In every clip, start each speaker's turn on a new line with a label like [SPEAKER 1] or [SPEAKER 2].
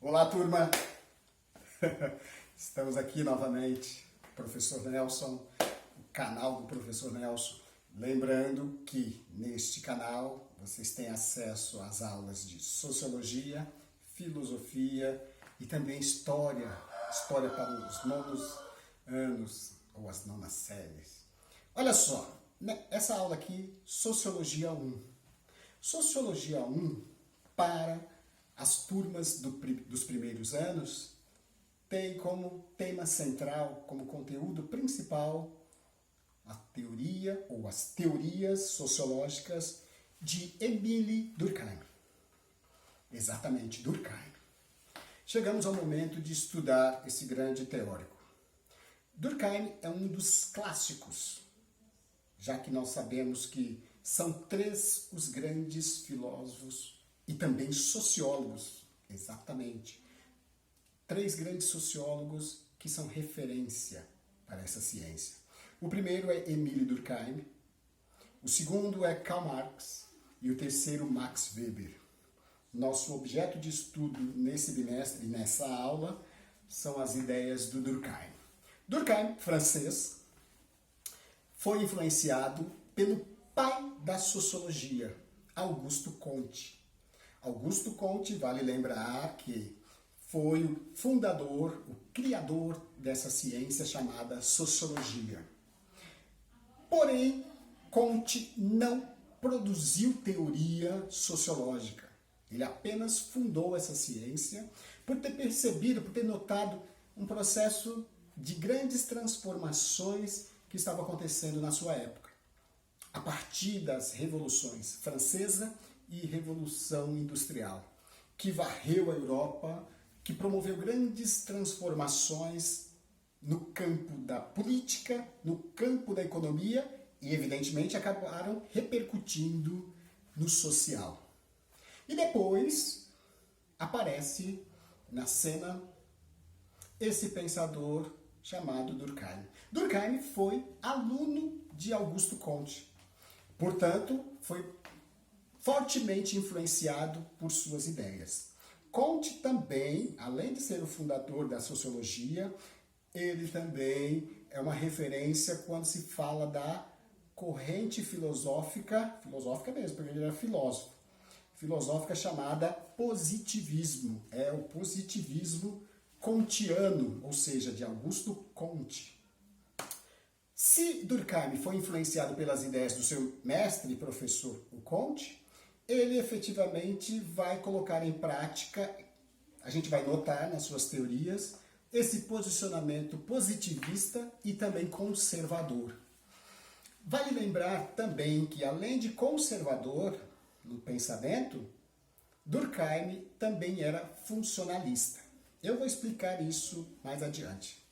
[SPEAKER 1] Olá, turma! Estamos aqui novamente, Professor Nelson, o canal do Professor Nelson. Lembrando que neste canal vocês têm acesso às aulas de Sociologia, Filosofia e também História para os nonos anos ou as nonas séries. Olha só, essa aula aqui, Sociologia 1. Sociologia 1 para as turmas dos primeiros anos tem como tema central, como conteúdo principal, a teoria ou as teorias sociológicas de Émile Durkheim. Exatamente, Durkheim. Chegamos ao momento de estudar esse grande teórico. Durkheim é um dos clássicos, já que nós sabemos que são três os grandes filósofos e também sociólogos, exatamente. Três grandes sociólogos que são referência para essa ciência. O primeiro é Émile Durkheim, o segundo é Karl Marx e o terceiro Max Weber. Nosso objeto de estudo nesse bimestre e nessa aula são as ideias do Durkheim. Durkheim, francês, foi influenciado pelo pai da sociologia, Auguste Comte. Auguste Comte, vale lembrar que foi o fundador, o criador dessa ciência chamada sociologia. Porém, Comte não produziu teoria sociológica. Ele apenas fundou essa ciência por ter percebido, por ter notado um processo de grandes transformações que estava acontecendo na sua época, a partir das revoluções francesa e Revolução Industrial, que varreu a Europa, que promoveu grandes transformações no campo da política, no campo da economia e, evidentemente, acabaram repercutindo no social. E depois aparece na cena esse pensador chamado Durkheim. Durkheim foi aluno de Auguste Comte, portanto, foi fortemente influenciado por suas ideias. Comte também, além de ser o fundador da sociologia, ele também é uma referência quando se fala da corrente filosófica mesmo, porque ele era filósofo, filosófica chamada positivismo. É o positivismo comtiano, ou seja, de Auguste Comte. Se Durkheim foi influenciado pelas ideias do seu mestre e professor, o Comte, ele efetivamente vai colocar em prática, a gente vai notar nas suas teorias, esse posicionamento positivista e também conservador. Vale lembrar também que, além de conservador no pensamento, Durkheim também era funcionalista. Eu vou explicar isso mais adiante.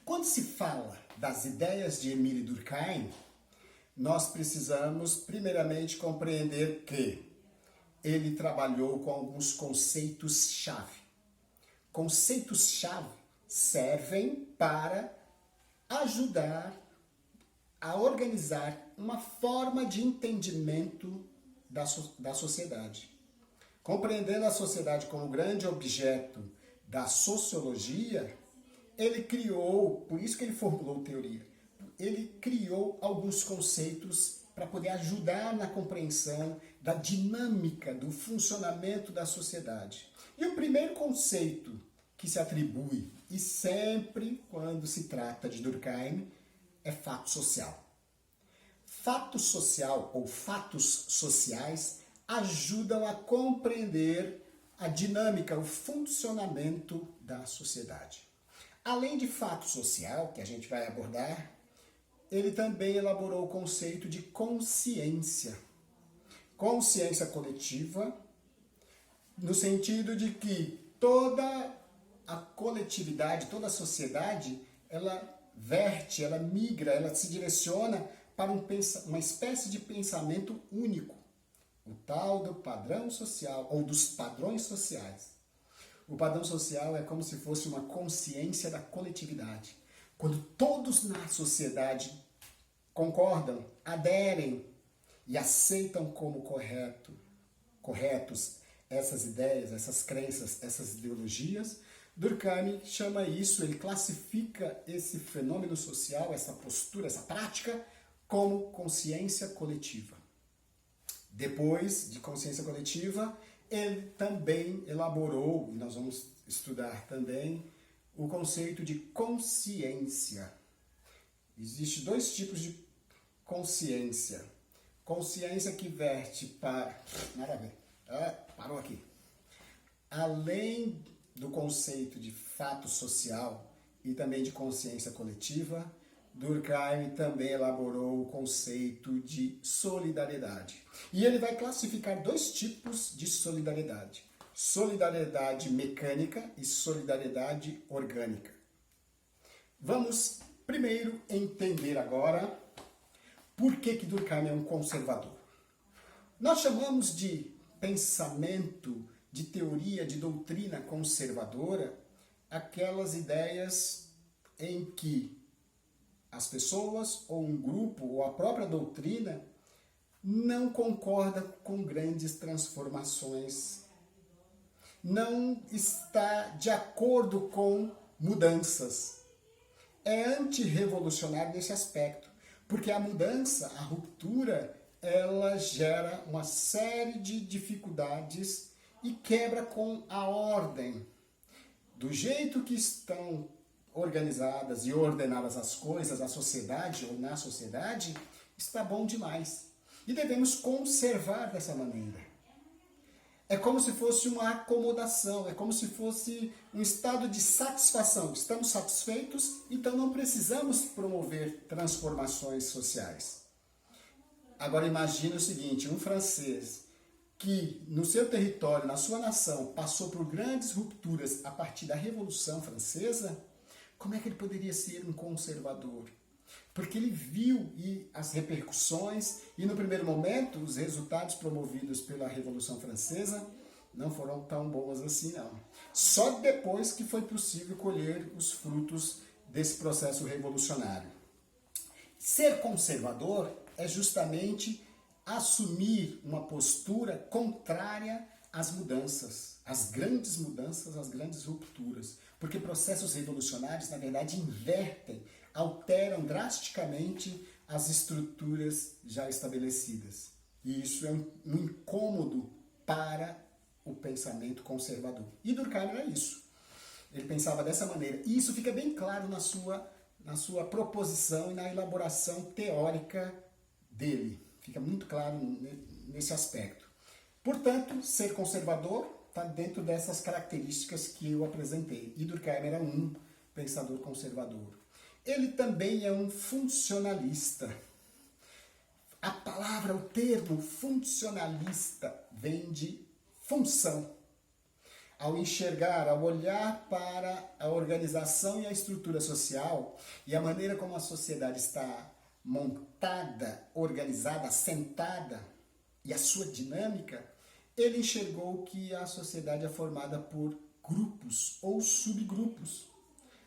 [SPEAKER 1] Quando se fala das ideias de Émile Durkheim, nós precisamos primeiramente compreender que ele trabalhou com alguns conceitos-chave. Conceitos-chave servem para ajudar a organizar uma forma de entendimento da sociedade. Compreendendo a sociedade como grande objeto da sociologia, ele criou, por isso que ele formulou teoria, ele criou alguns conceitos para poder ajudar na compreensão da dinâmica, do funcionamento da sociedade. E o primeiro conceito que se atribui, e sempre quando se trata de Durkheim, é fato social. Fato social ou fatos sociais ajudam a compreender a dinâmica, o funcionamento da sociedade. Além de fato social, que a gente vai abordar, ele também elaborou o conceito de consciência. Consciência coletiva, no sentido de que toda a coletividade, toda a sociedade, ela verte, ela migra, ela se direciona para uma espécie de pensamento único, o tal do padrão social, ou dos padrões sociais. O padrão social é como se fosse uma consciência da coletividade. Quando todos na sociedade concordam, aderem e aceitam como corretos essas ideias, essas crenças, essas ideologias, Durkheim chama isso, ele classifica esse fenômeno social, essa postura, essa prática, como consciência coletiva. Depois de consciência coletiva, ele também elaborou, e nós vamos estudar também, o conceito de consciência. Existem dois tipos de consciência. Consciência que verte para... Nada a ver. Parou aqui. Além do conceito de fato social e também de consciência coletiva, Durkheim também elaborou o conceito de solidariedade. E ele vai classificar dois tipos de solidariedade. Solidariedade mecânica e solidariedade orgânica. Vamos primeiro entender agora por que Durkheim é um conservador. Nós chamamos de pensamento, de teoria, de doutrina conservadora, aquelas ideias em que as pessoas, ou um grupo, ou a própria doutrina, não concorda com grandes transformações, não está de acordo com mudanças. É antirrevolucionário nesse aspecto, porque a mudança, a ruptura, ela gera uma série de dificuldades e quebra com a ordem. Do jeito que estão organizadas e ordenadas as coisas, a sociedade ou na sociedade, está bom demais. E devemos conservar dessa maneira. É como se fosse uma acomodação, é como se fosse um estado de satisfação. Estamos satisfeitos, então não precisamos promover transformações sociais. Agora imagine o seguinte, um francês que no seu território, na sua nação, passou por grandes rupturas a partir da Revolução Francesa, como é que ele poderia ser um conservador? Porque ele viu as repercussões e no primeiro momento os resultados promovidos pela Revolução Francesa não foram tão bons assim não. Só depois que foi possível colher os frutos desse processo revolucionário. Ser conservador é justamente assumir uma postura contrária às mudanças, às grandes rupturas. Porque processos revolucionários, na verdade, invertem, alteram drasticamente as estruturas já estabelecidas. E isso é um incômodo para o pensamento conservador. E Durkheim era isso. Ele pensava dessa maneira. E isso fica bem claro na sua proposição e na elaboração teórica dele. Fica muito claro nesse aspecto. Portanto, ser conservador está dentro dessas características que eu apresentei. E Durkheim era um pensador conservador. Ele também é um funcionalista. A palavra, o termo funcionalista vem de função. Ao enxergar, ao olhar para a organização e a estrutura social e a maneira como a sociedade está montada, organizada, assentada e a sua dinâmica, ele enxergou que a sociedade é formada por grupos ou subgrupos.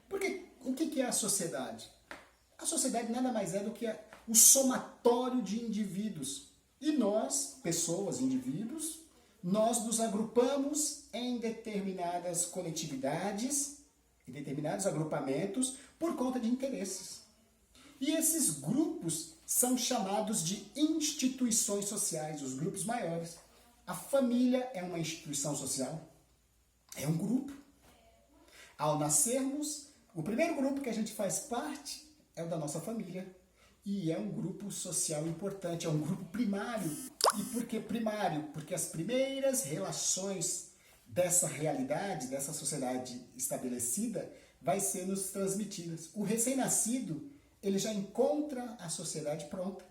[SPEAKER 1] Porque o que é a sociedade? A sociedade nada mais é do que o somatório de indivíduos. E nós, pessoas, indivíduos, nós nos agrupamos em determinadas coletividades, em determinados agrupamentos, por conta de interesses. E esses grupos são chamados de instituições sociais, os grupos maiores. A família é uma instituição social, é um grupo. Ao nascermos, o primeiro grupo que a gente faz parte é o da nossa família. E é um grupo social importante, é um grupo primário. E por que primário? Porque as primeiras relações dessa realidade, dessa sociedade estabelecida, vai ser nos transmitidas. O recém-nascido, ele já encontra a sociedade pronta.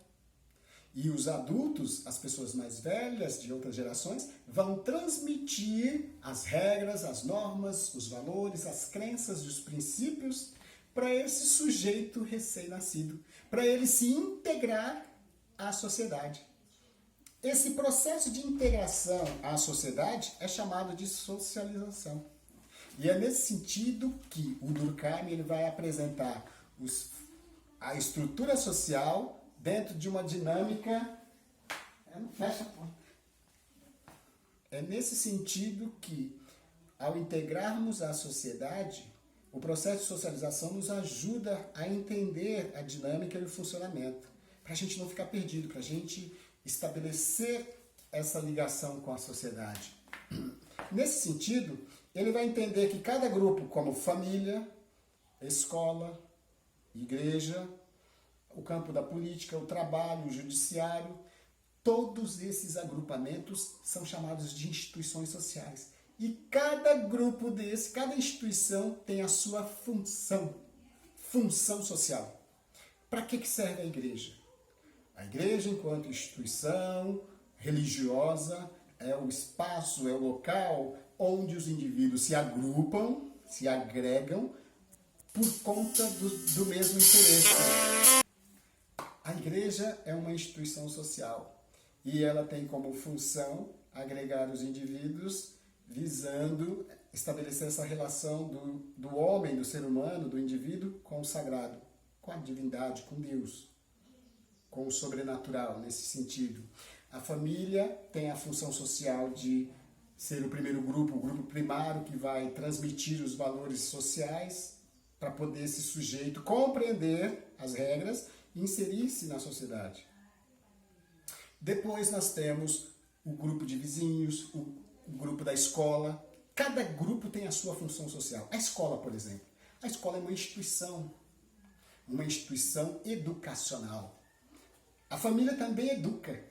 [SPEAKER 1] E os adultos, as pessoas mais velhas de outras gerações, vão transmitir as regras, as normas, os valores, as crenças e os princípios para esse sujeito recém-nascido, para ele se integrar à sociedade. Esse processo de integração à sociedade é chamado de socialização. E é nesse sentido que o Durkheim ele vai apresentar a estrutura social dentro de uma dinâmica... Não fecha a porta. É nesse sentido que, ao integrarmos a sociedade, o processo de socialização nos ajuda a entender a dinâmica e o funcionamento, para a gente não ficar perdido, para a gente estabelecer essa ligação com a sociedade. Nesse sentido, ele vai entender que cada grupo, como família, escola, igreja, o campo da política, o trabalho, o judiciário, todos esses agrupamentos são chamados de instituições sociais. E cada grupo desse, cada instituição tem a sua função social. Para que serve a igreja? A igreja, enquanto instituição religiosa, é o espaço, é o local onde os indivíduos se agrupam, se agregam por conta do mesmo interesse. A igreja é uma instituição social e ela tem como função agregar os indivíduos visando estabelecer essa relação do homem, do ser humano, do indivíduo com o sagrado, com a divindade, com Deus, com o sobrenatural nesse sentido. A família tem a função social de ser o primeiro grupo, o grupo primário que vai transmitir os valores sociais para poder esse sujeito compreender as regras e inserir-se na sociedade. Depois nós temos o grupo de vizinhos, o grupo da escola. Cada grupo tem a sua função social. A escola, por exemplo. A escola é uma instituição educacional. A família também educa,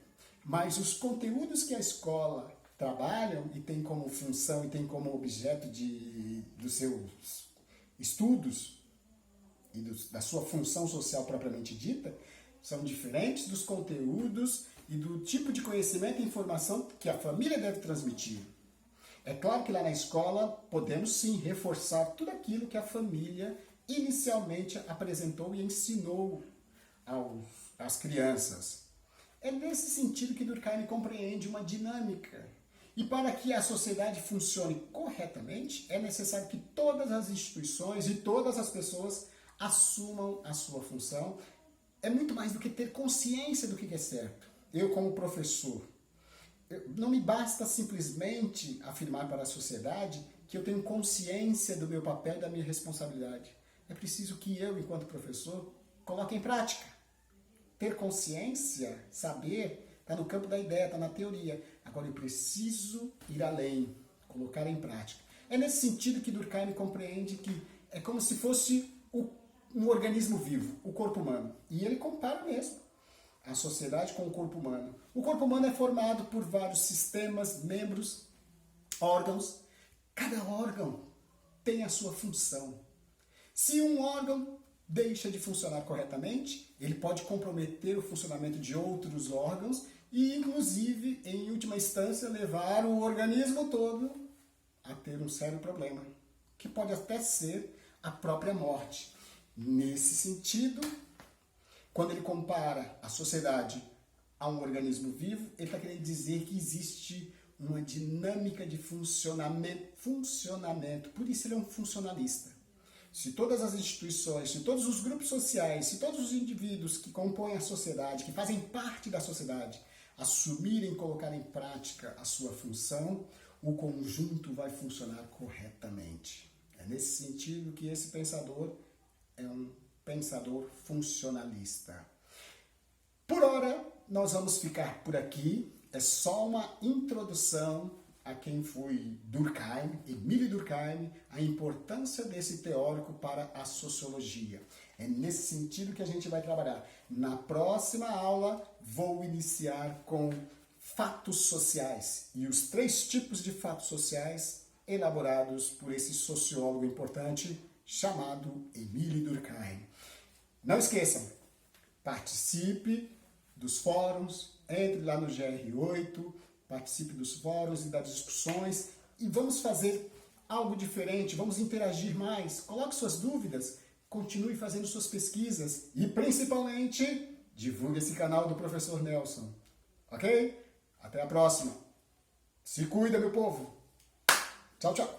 [SPEAKER 1] mas os conteúdos que a escola trabalham e tem como função e tem como objeto dos seus estudos e da sua função social propriamente dita, são diferentes dos conteúdos e do tipo de conhecimento e informação que a família deve transmitir. É claro que lá na escola podemos sim reforçar tudo aquilo que a família inicialmente apresentou e ensinou às crianças. É nesse sentido que Durkheim compreende uma dinâmica. E para que a sociedade funcione corretamente, é necessário que todas as instituições e todas as pessoas assumam a sua função. É muito mais do que ter consciência do que é certo. Eu, como professor, não me basta simplesmente afirmar para a sociedade que eu tenho consciência do meu papel e da minha responsabilidade. É preciso que eu, enquanto professor, coloque em prática. Ter consciência, saber, está no campo da ideia, está na teoria. Agora eu preciso ir além, colocar em prática. É nesse sentido que Durkheim compreende que é como se fosse um organismo vivo, o corpo humano. E ele compara mesmo a sociedade com o corpo humano. O corpo humano é formado por vários sistemas, membros, órgãos. Cada órgão tem a sua função. Se um órgão deixa de funcionar corretamente, ele pode comprometer o funcionamento de outros órgãos e, inclusive, em última instância, levar o organismo todo a ter um sério problema, que pode até ser a própria morte. Nesse sentido, quando ele compara a sociedade a um organismo vivo, ele está querendo dizer que existe uma dinâmica de funcionamento. Por isso ele é um funcionalista. Se todas as instituições, se todos os grupos sociais, se todos os indivíduos que compõem a sociedade, que fazem parte da sociedade, assumirem e colocar em prática a sua função, o conjunto vai funcionar corretamente. É nesse sentido que esse pensador é um pensador funcionalista. Por ora, nós vamos ficar por aqui. É só uma introdução a quem foi Durkheim, Émile Durkheim, a importância desse teórico para a sociologia. É nesse sentido que a gente vai trabalhar. Na próxima aula, vou iniciar com fatos sociais e os 3 tipos de fatos sociais elaborados por esse sociólogo importante chamado Émile Durkheim. Não esqueçam, participe dos fóruns, entre lá no GR8, participe dos fóruns e das discussões e vamos fazer algo diferente, vamos interagir mais, coloque suas dúvidas, continue fazendo suas pesquisas e principalmente divulgue esse canal do Professor Nelson, ok? Até a próxima. Se cuida, meu povo. Tchau, tchau.